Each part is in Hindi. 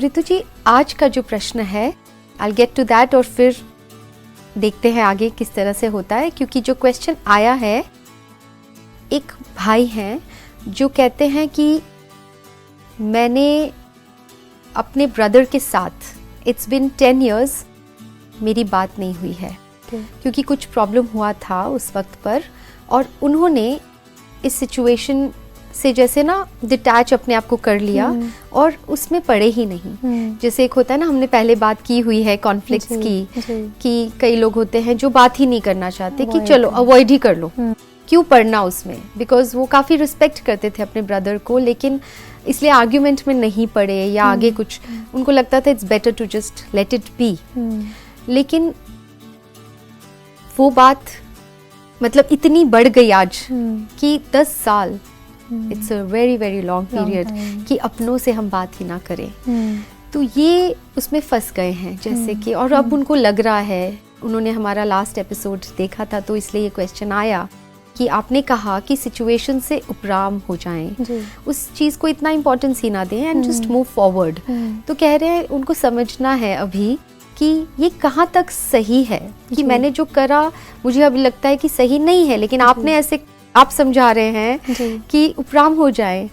ऋतु जी, आज का जो प्रश्न है, I'll get to that और फिर देखते हैं आगे किस तरह से होता है, क्योंकि जो क्वेश्चन आया है, एक भाई हैं जो कहते हैं कि मैंने अपने ब्रदर के साथ इट्स बिन 10 years मेरी बात नहीं हुई है क्योंकि कुछ प्रॉब्लम हुआ था उस वक्त पर, और उन्होंने इस सिचुएशन से जैसे ना डिटैच अपने आप को कर लिया और उसमें पड़े ही नहीं। जैसे एक होता है ना, हमने पहले बात की हुई है कॉन्फ्लिक्ट्स की, कि कई लोग होते हैं जो बात ही नहीं करना चाहते, कि चलो अवॉइड ही कर लो, क्यों पढ़ना उसमें, बिकॉज वो काफ़ी रिस्पेक्ट करते थे अपने ब्रदर को, लेकिन इसलिए आर्ग्यूमेंट में नहीं पड़े या आगे कुछ, उनको लगता था it's better to just let it be. लेकिन वो बात मतलब इतनी बढ़ गई आज कि 10 साल, it's a very very long period, कि अपनों से हम बात ही ना करें। तो ये उसमें फंस गए हैं जैसे कि, और अब उनको लग रहा है, उन्होंने हमारा लास्ट एपिसोड देखा था तो इसलिए ये क्वेश्चन आया कि आपने कहा कि सिचुएशन से उपराम हो जाएं, उस चीज़ को इतना इम्पोर्टेंस ही ना दें एंड जस्ट मूव फॉरवर्ड। तो कह रहे हैं उनको समझना है अभी कि ये कहाँ तक सही है, कि मैंने जो करा मुझे अभी लगता है कि सही नहीं है, लेकिन आपने ऐसे आप समझा रहे हैं कि उपराम हो जाए,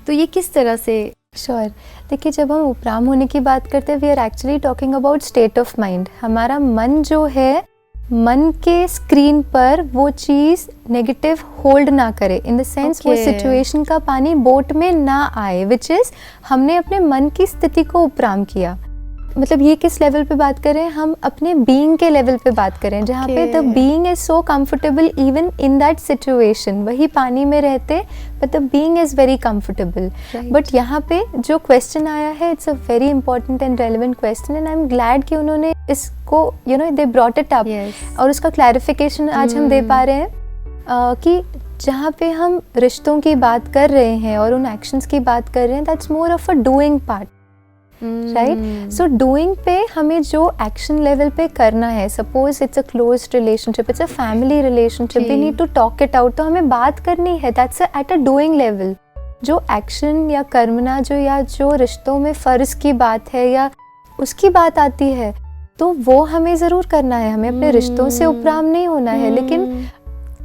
तो ये किस तरह से? श्योर, देखिए जब हम उपराम होने की बात करते हैं, we are actually talking about state of mind. हमारा मन जो है, मन के स्क्रीन पर वो चीज़ नेगेटिव होल्ड ना करे, इन द सेंस वो सिचुएशन का पानी बोट में ना आए, विच इज़ हमने अपने मन की स्थिति को उपराम किया। मतलब ये किस लेवल पे बात करें, हम अपने बीइंग के लेवल पे बात करें, जहाँ पे the being is so comfortable even in that situation, वही पानी में रहते but the being is very comfortable. But यहाँ पे जो क्वेश्चन आया है, it's a very important and relevant question, and I am glad कि उन्होंने इसको दे ब्रॉट इट अप, और उसका क्लैरिफिकेशन आज हम दे पा रहे हैं कि जहाँ पे हम रिश्तों की बात कर रहे हैं और उन एक्शंस की बात कर रहे हैं, that's more of a doing part, right. So doing पे हमें जो एक्शन लेवल पे करना है, suppose it's a close relationship, it's a family relationship, we need to talk it out, तो हमें बात करनी है, that's at a doing level. जो एक्शन या कर्मना जो रिश्तों में फ़र्ज की बात है या उसकी बात आती है, तो वो हमें ज़रूर करना है, हमें अपने रिश्तों से उपराम नहीं होना है, लेकिन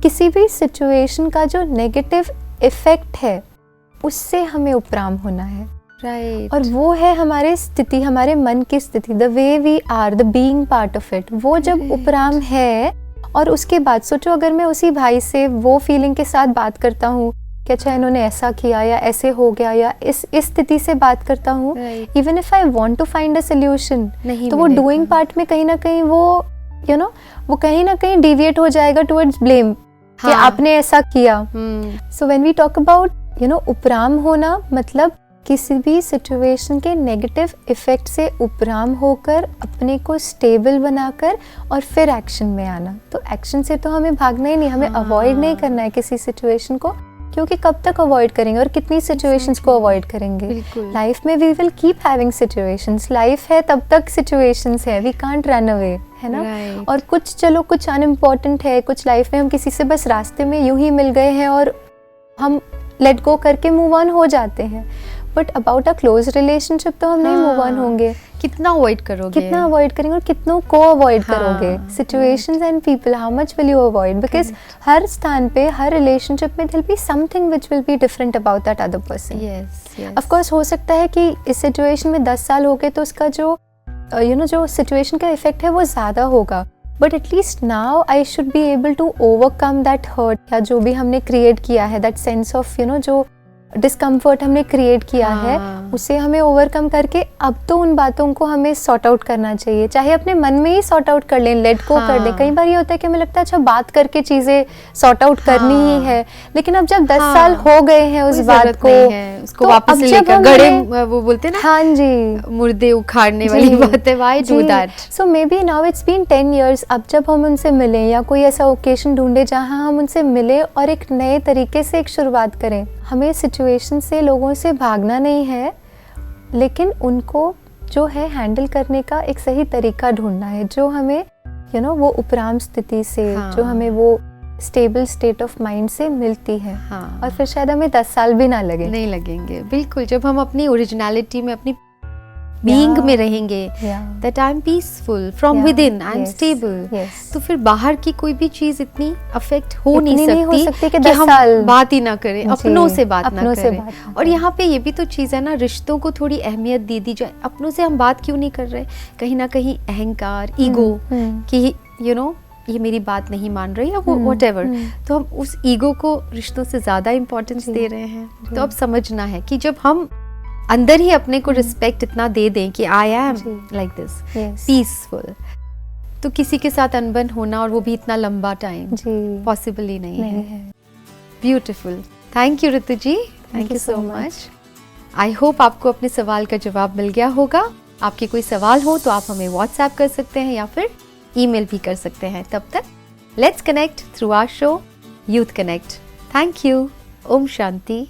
किसी भी सिचुएशन का जो नेगेटिव इफ़ेक्ट है उससे हमें उपराम होना है, राइट। और वो है हमारे स्थिति, हमारे मन की स्थिति, the way we are, the being part of it, वो जब उपराम है। और उसके बाद सोचो, अगर मैं उसी भाई से वो फीलिंग के साथ बात करता हूँ कि अच्छा इन्होंने ऐसा किया या ऐसे हो गया, या इस स्थिति से बात करता हूँ, even if I want to find a solution, तो वो डूइंग पार्ट में कहीं ना कहीं वो वो कहीं ना कहीं डिविएट हो जाएगा टुवर्ड्स ब्लेम, कि आपने ऐसा किया। So when we talk about उपराम होना, मतलब किसी भी सिचुएशन के नेगेटिव इफ़ेक्ट से उपराम होकर अपने को स्टेबल बनाकर और फिर एक्शन में आना। तो एक्शन से तो हमें भागना ही नहीं, हमें अवॉइड नहीं करना है किसी सिचुएशन को, क्योंकि कब तक अवॉइड करेंगे और कितनी सिचुएशंस को अवॉइड करेंगे। लाइफ में we will keep having situations, life है तब तक सिचुएशंस है, वी कांट रन अवे, है ना। और कुछ अनइम्पॉर्टेंट है, कुछ लाइफ में हम किसी से बस रास्ते में यूं ही मिल गए हैं और हम लेट गो करके मूव ऑन हो जाते हैं, but about a close relationship तो हम नहीं मूव ऑन होंगे। कितना अवॉइड करोगे, कितना अवॉइड करेंगे और कितनों को अवॉइड करोगे, situations and people, how much will you avoid, because हर स्थान पे, हर रिलेशनशिप में there will be something which will be different about that other person. Of course हो सकता है कि इस सिचुएशन में 10 साल हो गए तो उसका जो जो सिचुएशन का इफेक्ट है वो ज़्यादा होगा, but at least now I should be able to overcome that hurt, या जो भी हमने क्रिएट किया है, दैट सेंस ऑफ जो डिस्कम्फर्ट हमने क्रिएट किया है, उसे हमें ओवरकम करके अब तो उन बातों को हमें सॉर्ट आउट करना चाहिए, चाहे अपने मन में ही सॉर्ट आउट कर लें, लेट गो कर दें। कई बार ये होता है कि हमें लगता है अच्छा बात करके चीज़ें सॉर्ट आउट करनी ही है, लेकिन अब जब 10 साल हो गए हैं उस बात को, उसको वापस से लेकर गड़े, वो बोलते हैं ना, हाँ जी, मुर्दे उखाड़ने वाली बात है, why do that. So maybe now it's been 10 years, अब जब हम उनसे मिलें या कोई ऐसा ओकेजन ढूंढे जहाँ हम उनसे मिले और एक नए तरीके से एक शुरुआत करें। हमें सिचुएशन से, लोगों से भागना नहीं है, लेकिन उनको जो है हैंडल करने का एक सही तरीका ढूंढना है, जो हमें वो उपराम स्थिति से, जो हमें वो स्टेबल स्टेट ऑफ माइंड से मिलती है। और फिर शायद हमें 10 साल भी ना लगे, नहीं लगेंगे। बिल्कुल, जब हम अपनी ओरिजिनलिटी में, अपनी बीइंग Yeah. में रहेंगे, Yeah. That I am peaceful from Yeah. With in, I am Yes. Stable, Yes. तो फिर बाहर की कोई भी चीज इतनी अफेक्ट हो इतनी नहीं हो सकती कि कि 10 हम साल बात ही ना करें, जी, अपनों से बात ना अपनों से करें। बात ना और करें। यहाँ पे ये भी तो चीज़ है ना, रिश्तों को थोड़ी अहमियत दे दी जाए। अपनों से हम बात क्यों नहीं कर रहे? कहीं ना कहीं अहंकार, ईगो कि यू नो ये मेरी बात नहीं मान रही या वो व्हाटएवर, तो हम उस ईगो को रिश्तों से ज़्यादा इम्पोर्टेंस जी, दे रहे हैं। जी। तो अब समझना है कि जब हम अंदर ही अपने को रिस्पेक्ट इतना दे दें कि आई एम जी। Like this Yes. पीसफुल, तो किसी के साथ अनबन होना और वो भी इतना लंबा टाइम जी पॉसिबल ही नहीं नहीं है। है। Beautiful, thank you Ritu ji, thank you so much. I hope आपको अपने सवाल का जवाब मिल गया होगा। आपके कोई सवाल हो तो आप हमें व्हाट्सएप कर सकते हैं या फिर ईमेल भी कर सकते हैं। तब तक let's connect through our show Youth Connect. Thank you. Om Shanti.